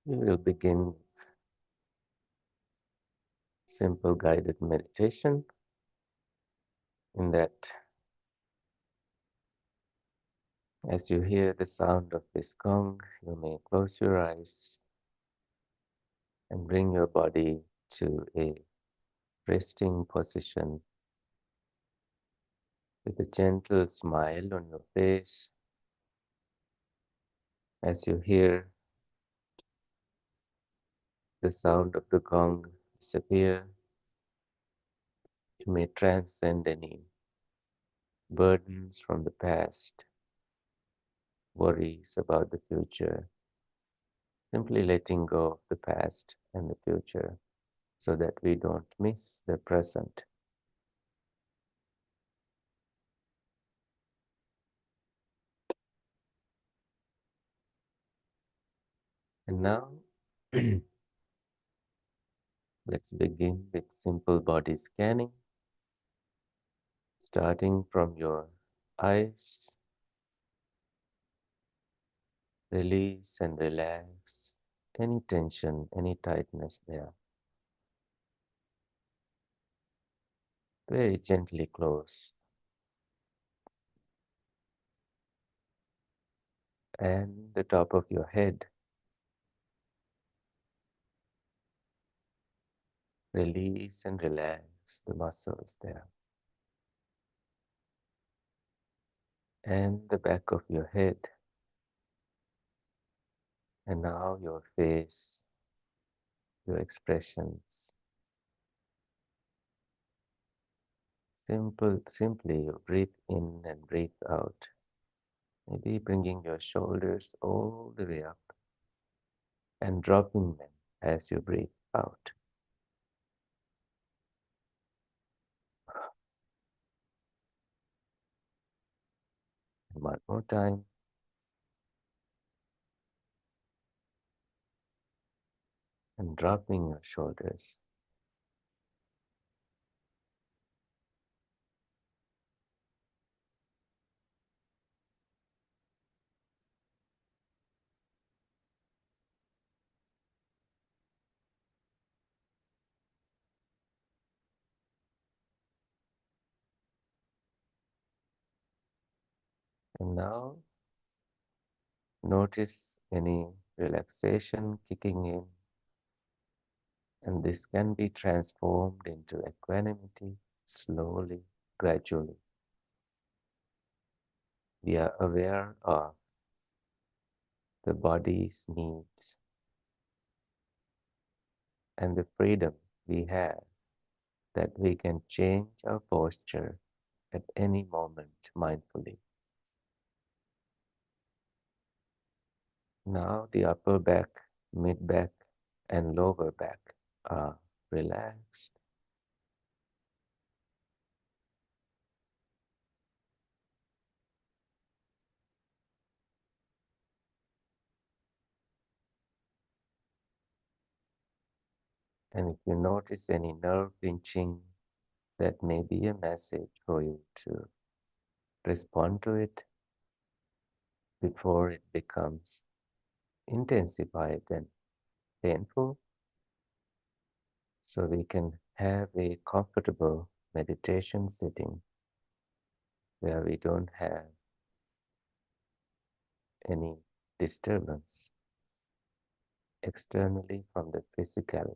We will begin simple guided meditation in that as you hear the sound of this gong, you may close your eyes and bring your body to a resting position with a gentle smile on your face. As you hear the sound of the gong disappear, you may transcend any burdens from the past, worries about the future, simply letting go of the past and the future so that we don't miss the present. And now, let's begin with simple body scanning, starting from your eyes. Release and relax any tension, any tightness there. Very gently close. And the top of your head. Release and relax the muscles there. And the back of your head. And now your face, your expressions. Simply you breathe in and breathe out. Maybe bringing your shoulders all the way up and dropping them as you breathe out. One more time. And dropping your shoulders. And now notice any relaxation kicking in, and this can be transformed into equanimity slowly, gradually. We are aware of the body's needs and the freedom we have that we can change our posture at any moment mindfully. Now the upper back, mid back, and lower back are relaxed. And if you notice any nerve pinching, that may be a message for you to respond to it before it becomes intensified and painful, so we can have a comfortable meditation sitting where we don't have any disturbance externally from the physicality.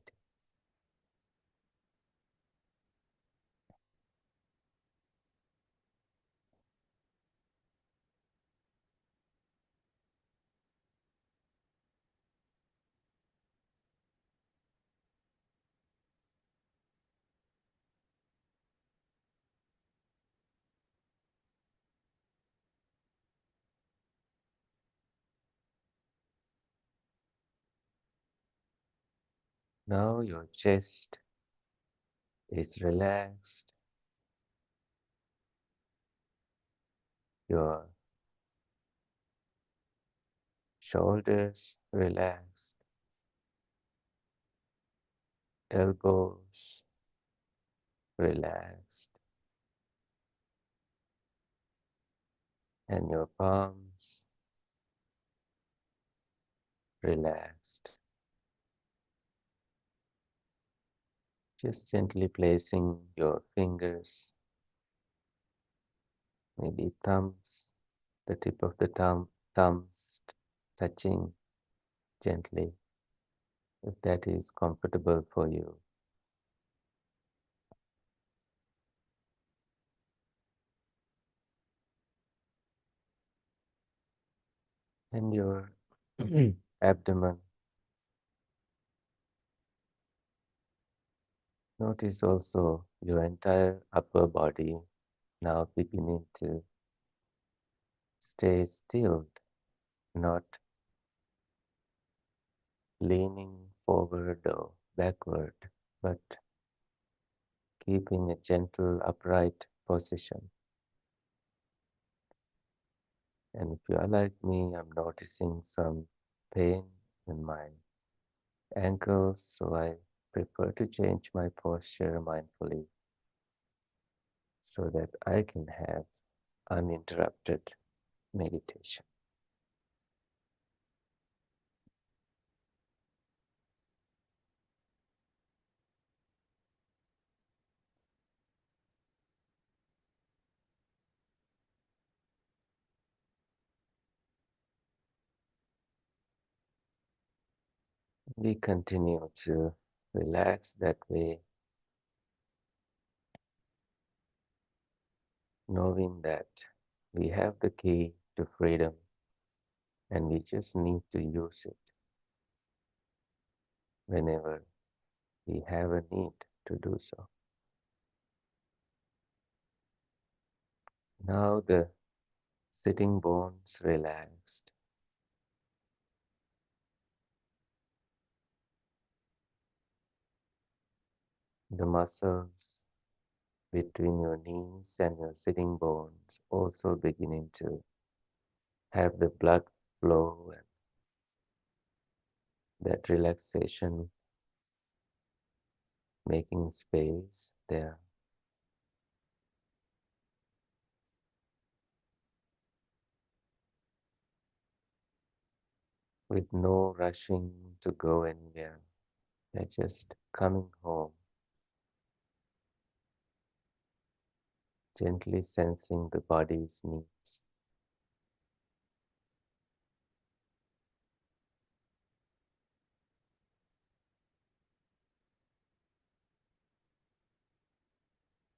Now your chest is relaxed, your shoulders relaxed, elbows relaxed, and your palms relaxed. Just gently placing your fingers, maybe thumbs, the tip of the thumbs touching gently, if that is comfortable for you. And your abdomen. Notice also your entire upper body now beginning to stay still, not leaning forward or backward, but keeping a gentle upright position. And if you are like me, I'm noticing some pain in my ankles, so I prefer to change my posture mindfully so that I can have uninterrupted meditation. We continue to relax that way, knowing that we have the key to freedom and we just need to use it whenever we have a need to do so. Now the sitting bones relaxed, the muscles between your knees and your sitting bones also beginning to have the blood flow and that relaxation, making space there with no rushing to go anywhere. They're just coming home, gently sensing the body's needs.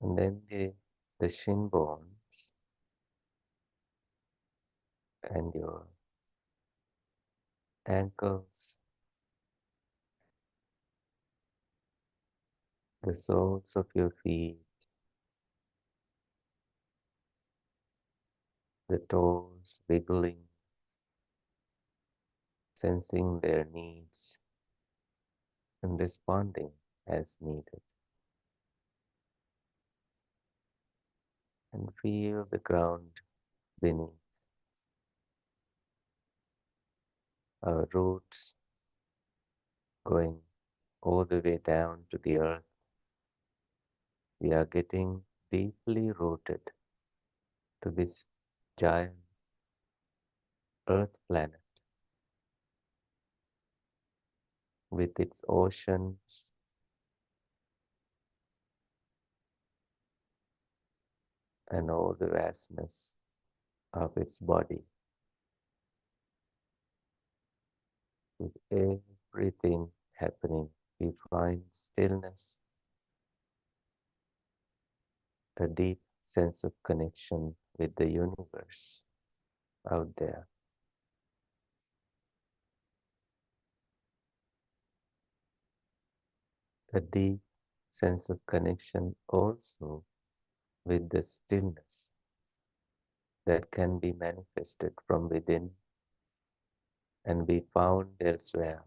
And then the shin bones and your ankles, the soles of your feet, the toes wiggling, sensing their needs and responding as needed. And feel the ground beneath our roots going all the way down to the earth. We are getting deeply rooted to this giant earth planet with its oceans and all the vastness of its body, with everything happening. We find stillness, a deep sense of connection with the universe out there, a deep sense of connection also with the stillness that can be manifested from within and be found elsewhere.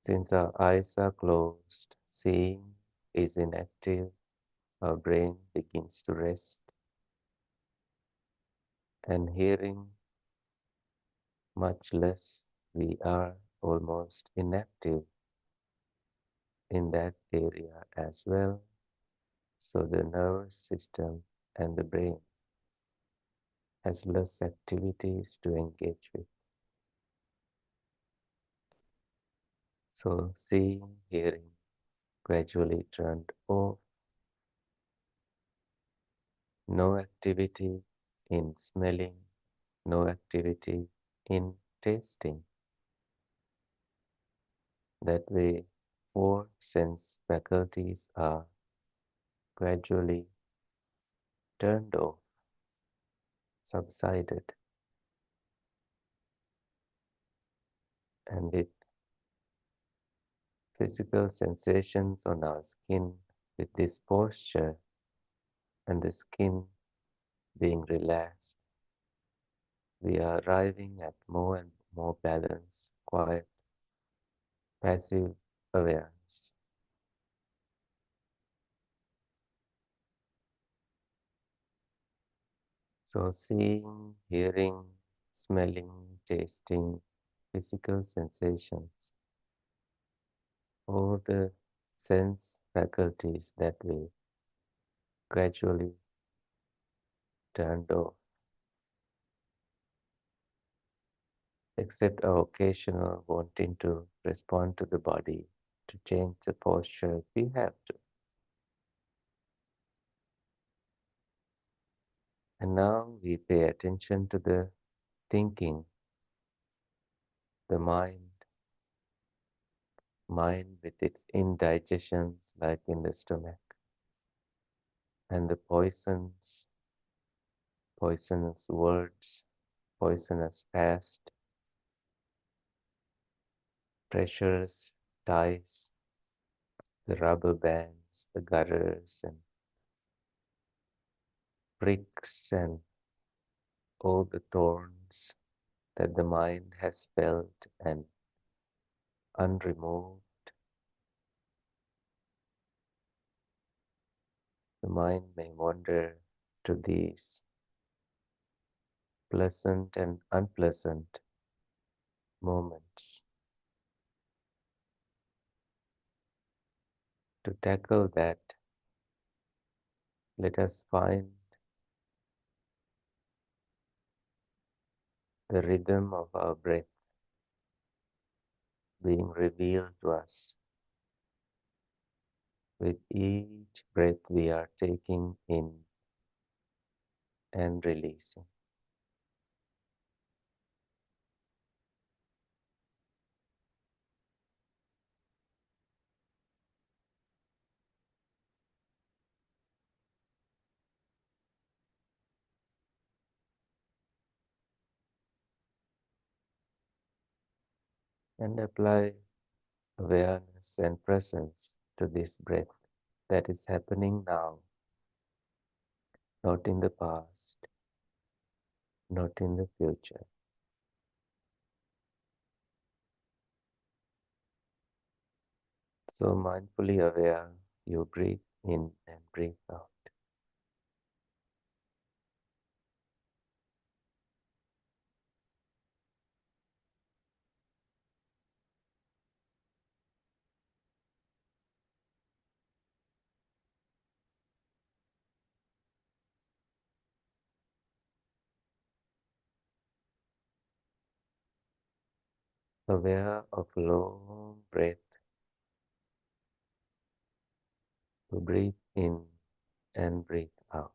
Since our eyes are closed, seeing is inactive, our brain begins to rest, and hearing much less, we are almost inactive in that area as well. So the nervous system and the brain has less activities to engage with. So seeing, hearing gradually turned off, no activity in smelling, no activity in tasting. That way, four sense faculties are gradually turned off, subsided, and with physical sensations on our skin, with this posture and the skin being relaxed, we are arriving at more and more balance, quiet, passive awareness. So, seeing, hearing, smelling, tasting, physical sensations, all the sense faculties that we gradually turned off, except our occasional wanting to respond to the body, to change the posture if we have to. And now we pay attention to the thinking, the mind with its indigestions like in the stomach, and the poisonous words, poisonous past, pressures, ties, the rubber bands, the gutters and pricks, and all the thorns that the mind has felt and unremoved. The mind may wander to these pleasant and unpleasant moments. To tackle that, let us find the rhythm of our breath being revealed to us with each breath we are taking in and releasing. And apply awareness and presence to this breath that is happening now, not in the past, not in the future. So mindfully aware, you breathe in and breathe out. Aware of long breath to breathe in and breathe out.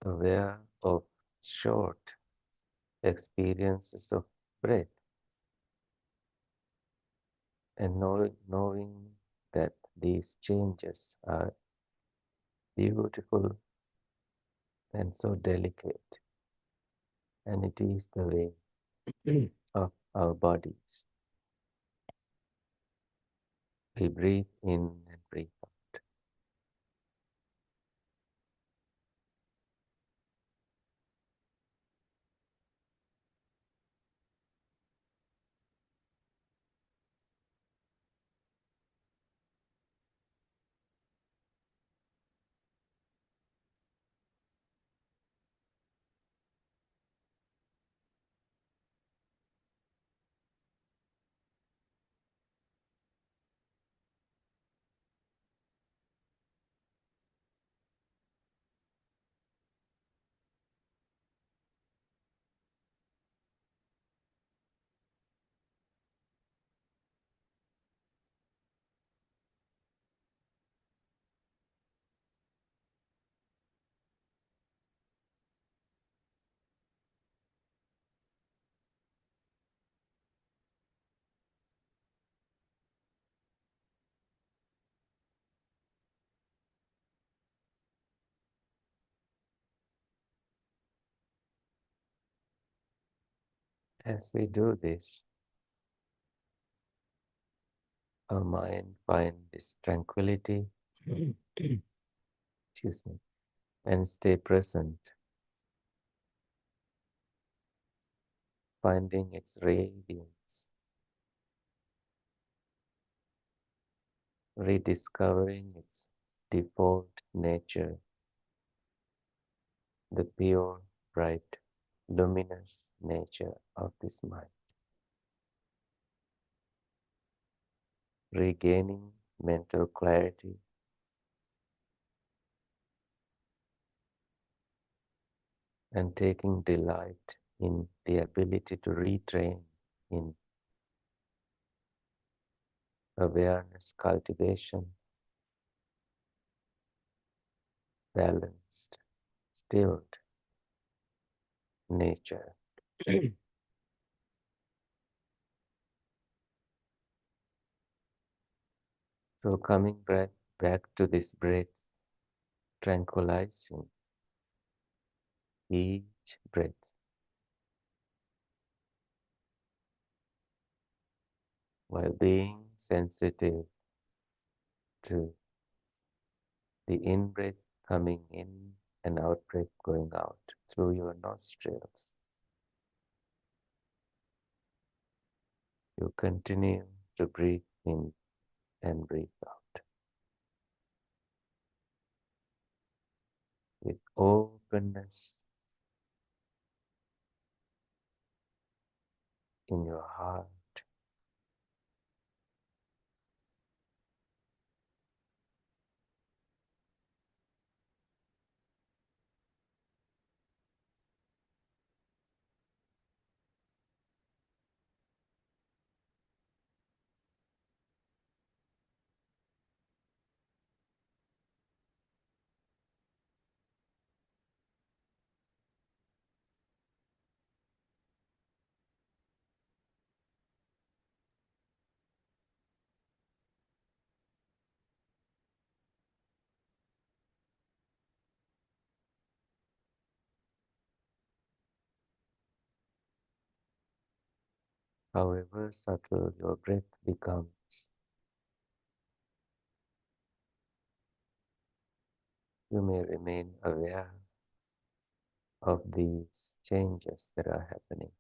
Aware of short experiences of breath and knowing that these changes are beautiful and so delicate, and it is the way of our bodies. We breathe in and breathe out. As we do this, our mind finds this tranquility, excuse me, and stay present, finding its radiance, rediscovering its default nature, the pure, bright, luminous nature of this mind, regaining mental clarity and taking delight in the ability to retrain in awareness cultivation, balanced, stilled nature. So coming back to this breath, tranquilizing each breath, while being sensitive to the in-breath coming in and out-breath going out through your nostrils. You continue to breathe in and breathe out with openness in your heart, however subtle your breath becomes. You may remain aware of these changes that are happening.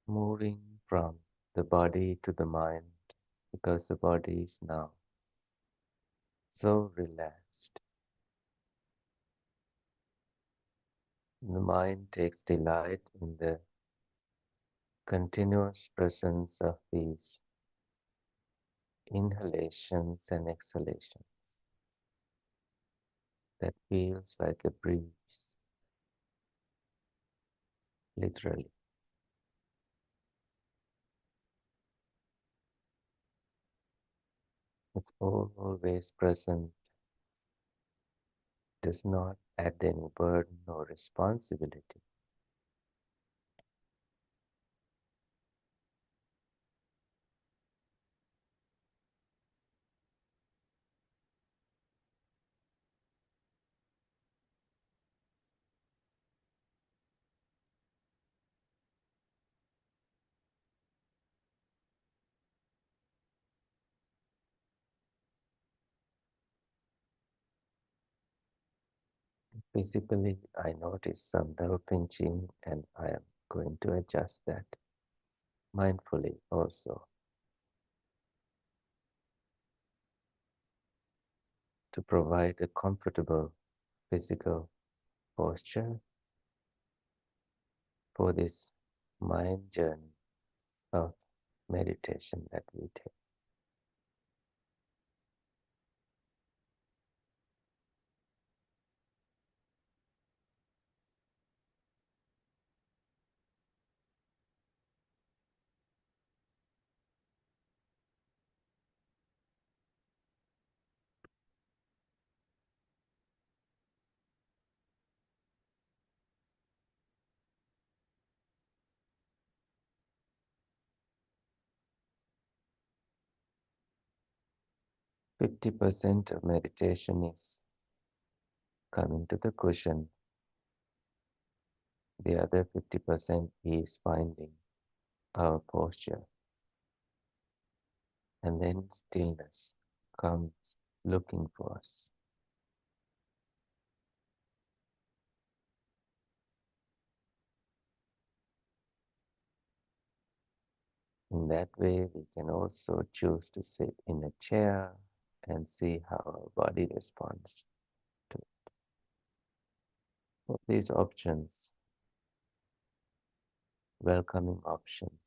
Moving from the body to the mind because the body is now so relaxed. The mind takes delight in the continuous presence of these inhalations and exhalations that feels like a breeze, literally. It's always present, does not add any burden or responsibility. Physically, I notice some nerve pinching and I am going to adjust that mindfully also. to provide a comfortable physical posture for this mind journey of meditation that we take. 50% of meditation is coming to the cushion. The other 50% is finding our posture. And then stillness comes looking for us. In that way, we can also choose to sit in a chair and see how our body responds to it. All these options, welcoming options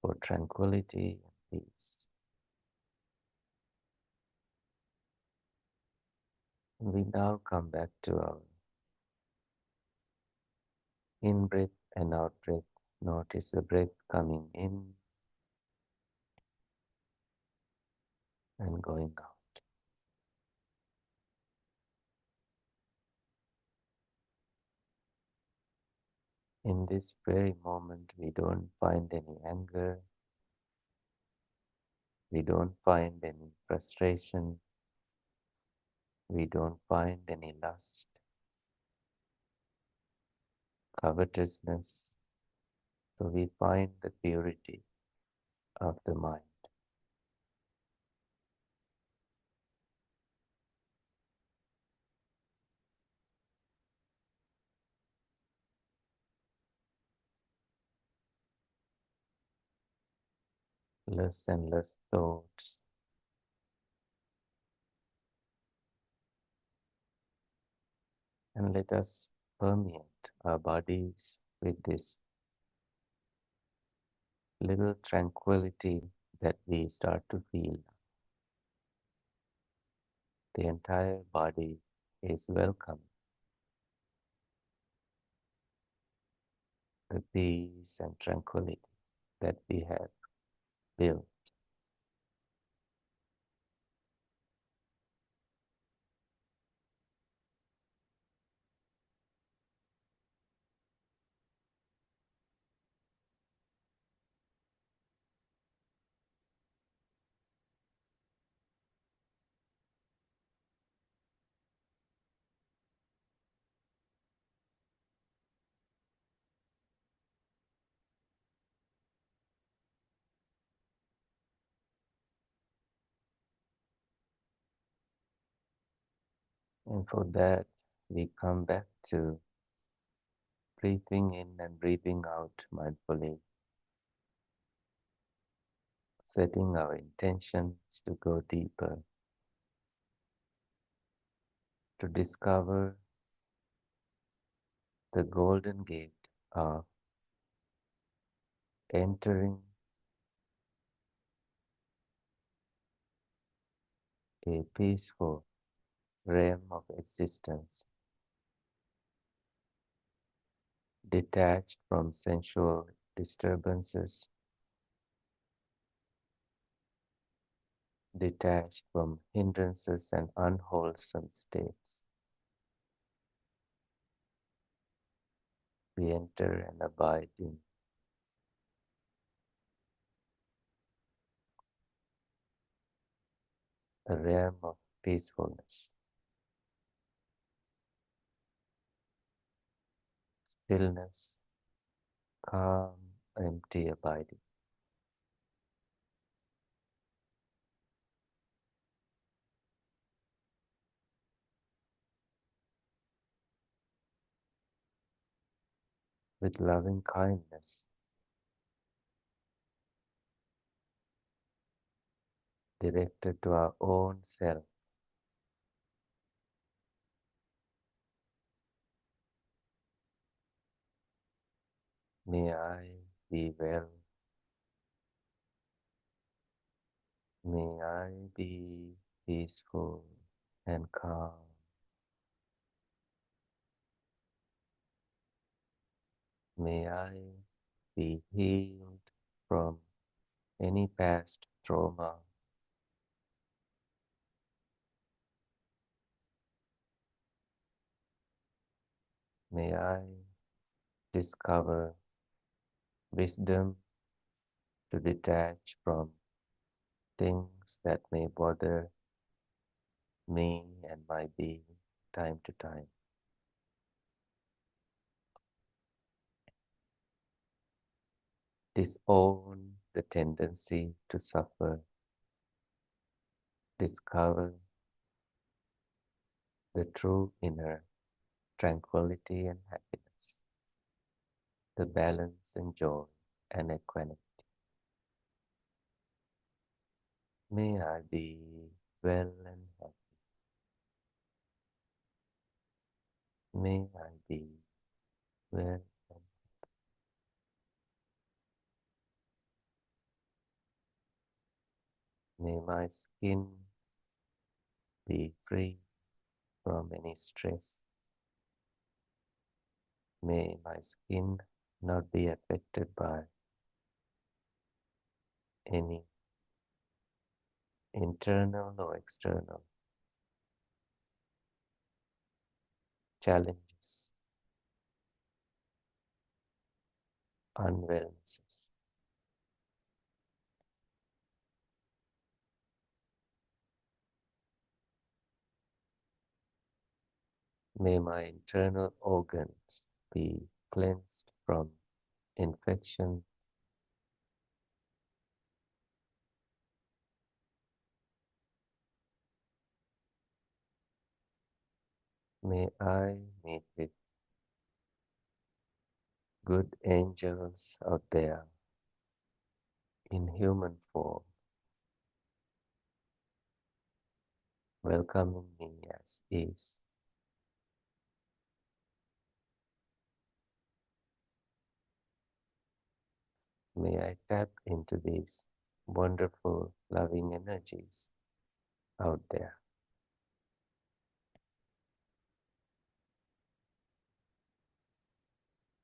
for tranquility and peace. We now come back to our in breath and out breath. Notice the breath coming in and going out. In this very moment, we don't find any anger, we don't find any frustration, we don't find any lust, covetousness. So we find the purity of the mind. Less and less thoughts, and let us permeate our bodies with this little tranquility that we start to feel. The entire body is welcome. The peace and tranquility that we have built. And for that, we come back to breathing in and breathing out mindfully, setting our intentions to go deeper, to discover the golden gate of entering a peaceful realm of existence, detached from sensual disturbances, detached from hindrances and unwholesome states. We enter and abide in a realm of peacefulness, stillness, calm, empty abiding, with loving kindness directed to our own self. May I be well. May I be peaceful and calm. May I be healed from any past trauma. May I discover wisdom to detach from things that may bother me and my being time to time. Disown the tendency to suffer. Discover the true inner tranquility and happiness, the balance and joy and equanimity. May I be well and happy. May I be well and may my skin be free from any stress. May my skin not be affected by any internal or external challenges, unwellnesses. May my internal organs be cleansed from infection. May I meet with good angels out there in human form, welcoming me as is. May I tap into these wonderful, loving energies out there.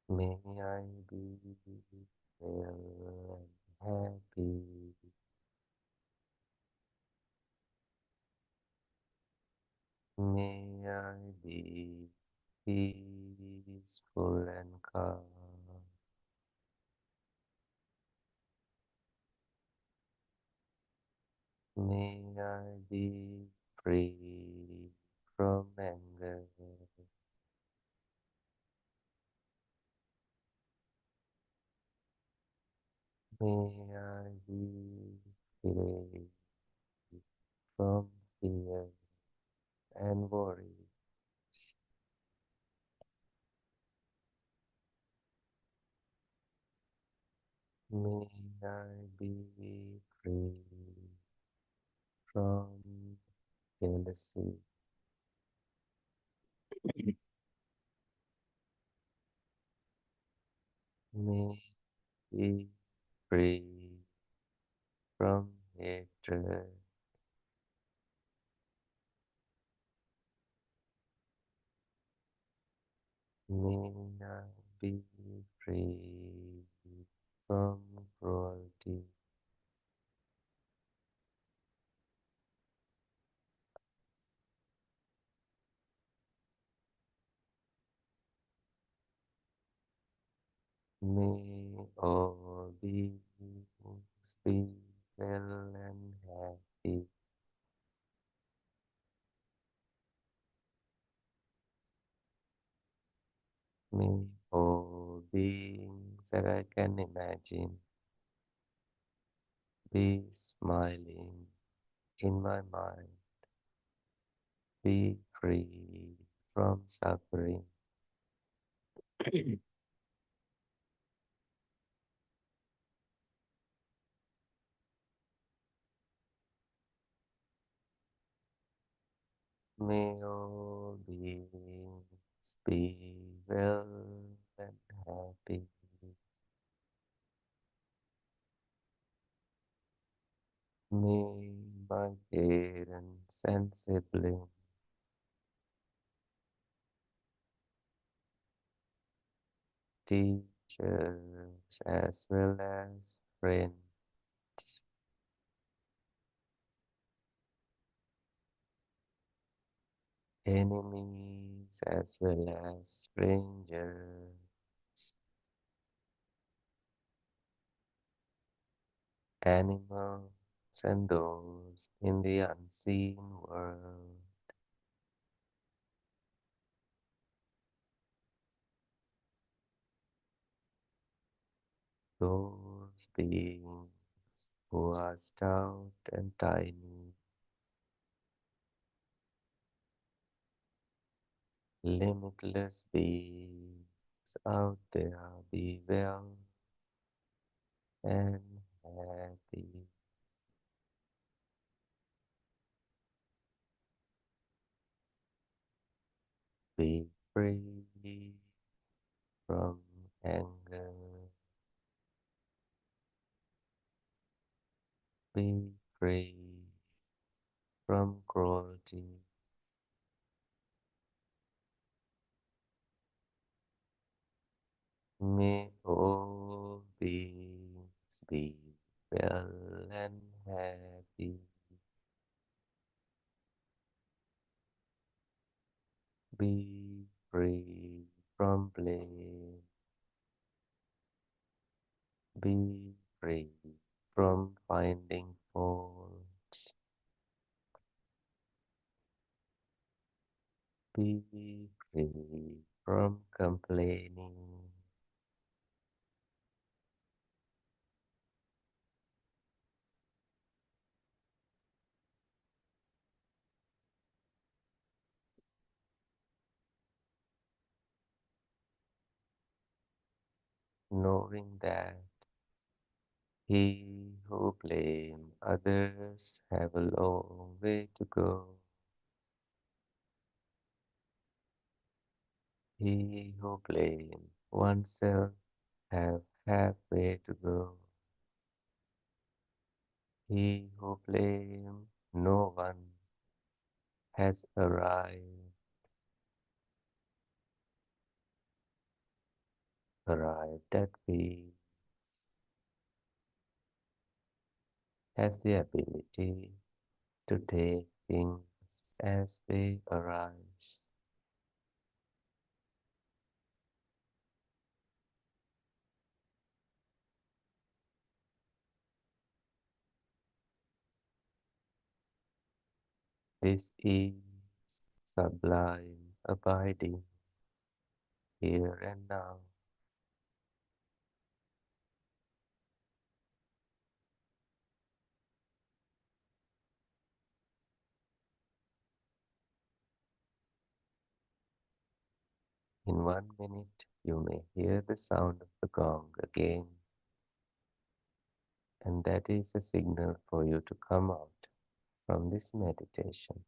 May I be well and happy. May I be peaceful and calm. May I be free from anger. May I be free from fear and worry. May I be free from jealousy. May I be free from hatred. May I be free from cruelty. May all beings be well and happy. May all beings that I can imagine be smiling in my mind, be free from suffering. May all beings be well and happy. Me, my parents and siblings, teachers as well as friends, enemies as well as strangers, animals and those in the unseen world. Those beings who are stout and tiny, limitless beings out there, be well and happy, be free from anger, be free from cruelty. May all beings be well and happy, be free from blame, be free from finding faults, be free from complaining, knowing that he who blame others have a long way to go. He who blame oneself have halfway to go. He who blame no one has arrived at peace, has the ability to take things as they arise. This is sublime abiding here and now. In 1 minute, you may hear the sound of the gong again, and that is a signal for you to come out from this meditation.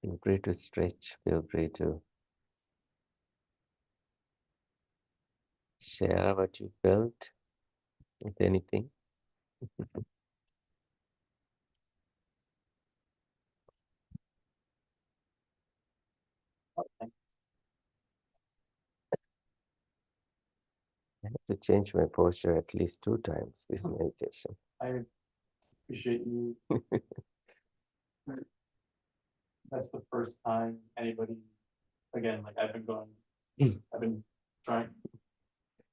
Feel free to stretch, feel free to share what you felt with anything? I have to change my posture at least 2 times this meditation. I appreciate you. That's the first time anybody, again, like I've been trying,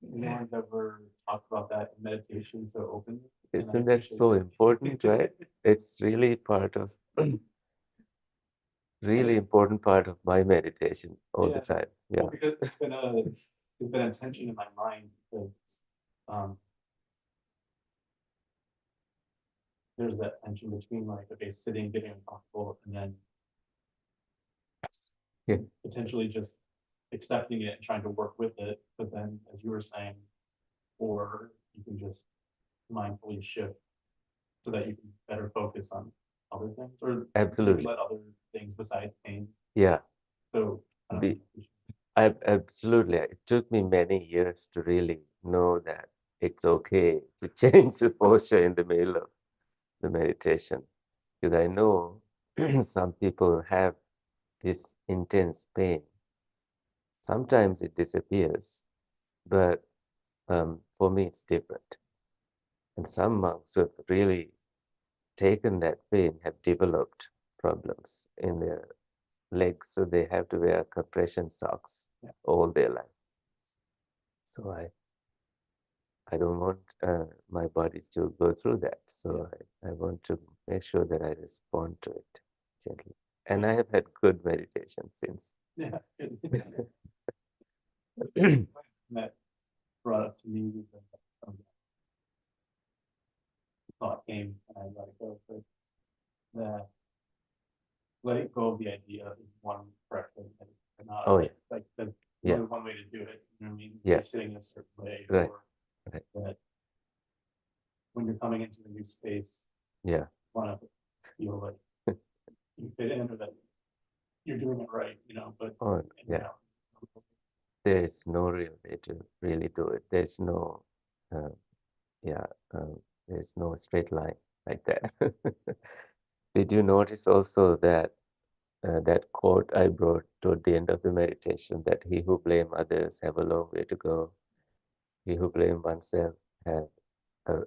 no one's ever talked about that in meditation so openly. And I Isn't that appreciate so it. important, right? It's really part of, really important part of my meditation all the Yeah. time. Well, Yeah, because it's been a tension in my mind because um, there's that tension between like, okay, sitting, getting uncomfortable, and then yeah, potentially just accepting it and trying to work with it. But then, as you were saying, or you can just mindfully shift so that you can better focus on other things, or maybe absolutely. let other things besides pain. Yeah, So I don't know. the, absolutely. It took me many years to really know that it's okay to change the posture in the middle of the meditation. Because I know some people have this intense pain. Sometimes it disappears, but for me it's different. And some monks who have really taken that pain have developed problems in their legs, so they have to wear compression socks Yeah. all their life. So I don't want my body to go through that. So I want to make sure that I respond to it gently. And I have had good meditation since. Yeah. That brought up to me because thought came and I let it go. But the letting go of the idea is one correct way, and not Oh yeah, like there's yeah, only one way to do it. You know what I mean? yeah, You're sitting in a certain way, right, or right, that when you're coming into a new space, yeah. you want to feel like you fit in or that you're doing it right, you know, but Oh and you're yeah, not. there is no real way to really do it. There's no, uh, yeah, there's no straight line like that. Did you notice also that that quote I brought toward the end of the meditation that he who blame others have a long way to go. He who blame oneself have a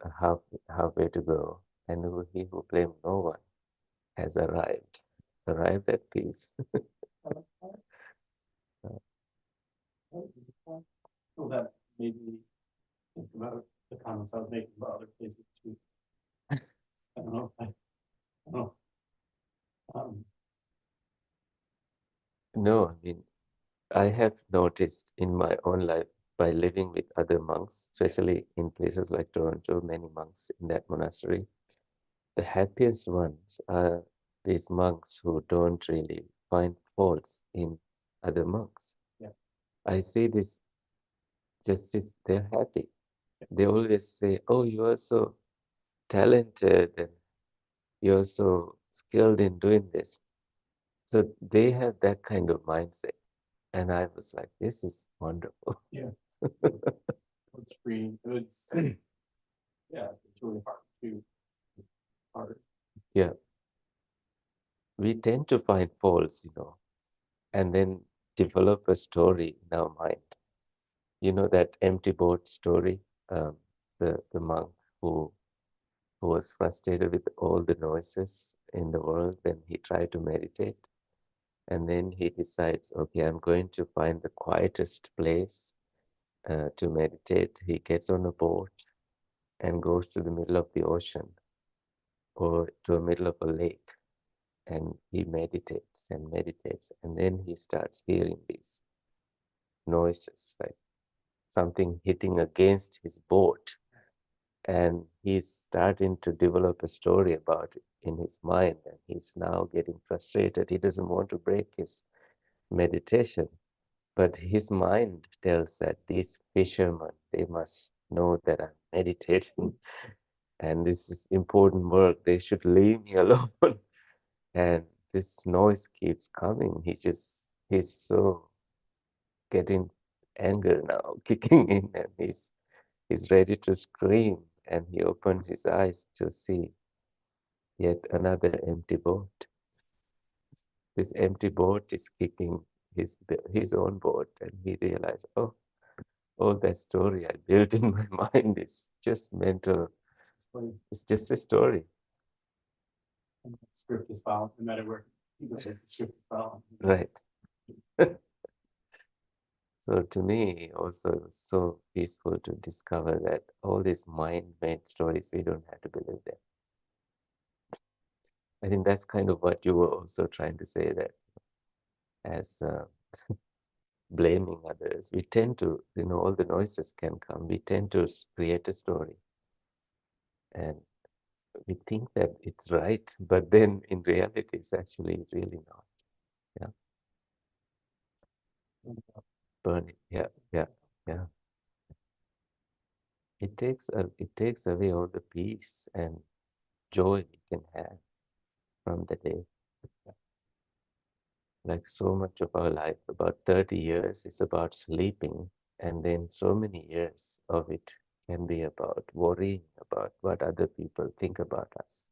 halfway to go, and he who blame no one has arrived at peace. So that made me think about the comments I was making about other places too. I don't know. I don't know. Um, No, I mean, I have noticed in my own life by living with other monks, especially in places like Toronto, many monks in that monastery, the happiest ones are these monks who don't really find faults in other monks. yeah. I see this just as they're happy. They always say, "Oh, you are so talented and you're so skilled in doing this." So they have that kind of mindset. And I was like, this is wonderful. Yeah. It's free. It's yeah. It's really hard to hard. Yeah, we tend to find faults, and then develop a story in our mind. You know that empty boat story, um, the monk who who was frustrated with all the noises in the world and he tried to meditate. And then he decides, okay, I'm going to find the quietest place to meditate. He gets on a boat and goes to the middle of the ocean or to the middle of a lake and he meditates and meditates. And then he starts hearing these noises like something hitting against his boat. And he's starting to develop a story about it in his mind. And he's now getting frustrated. He doesn't want to break his meditation. But his mind tells that these fishermen, they must know that I'm meditating and this is important work. They should leave me alone. And this noise keeps coming. He's so getting anger now kicking in, and he's ready to scream, and he opens his eyes to see yet another empty boat. This empty boat is kicking his own boat, and he realized, oh, that story I built in my mind is just mental. When It's just a story, the script is following, no matter where you go, the script is following. right? So to me, also, it was so peaceful to discover that all these mind-made stories, we don't have to believe them. I think that's kind of what you were also trying to say, that as blaming others, we tend to, all the noises can come. We tend to create a story, and we think that it's right, but then in reality, it's actually really not. Yeah, burn it. Yeah, yeah, yeah. It takes away all the peace and joy we can have from the day. Like so much of our life, about 30 years is about sleeping, and then so many years of it can be about worrying about what other people think about us,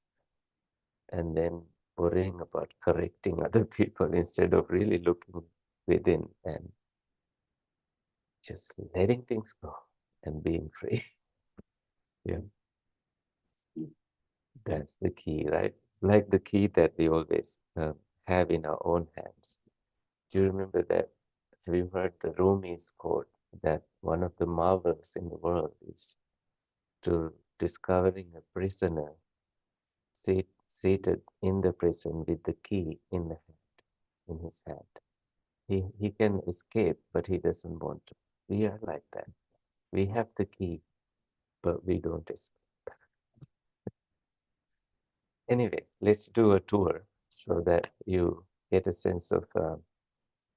and then worrying about correcting other people instead of really looking within and just letting things go and being free. Yeah, that's the key, right? Like the key that we always have in our own hands. Do you remember that? Have you heard the Rumi's quote that one of the marvels in the world is to discovering a prisoner seated in the prison with the key in his hand. He can escape, but he doesn't want to. We are like that. We have the key, but we don't escape. Anyway, let's do a tour so that you get a sense of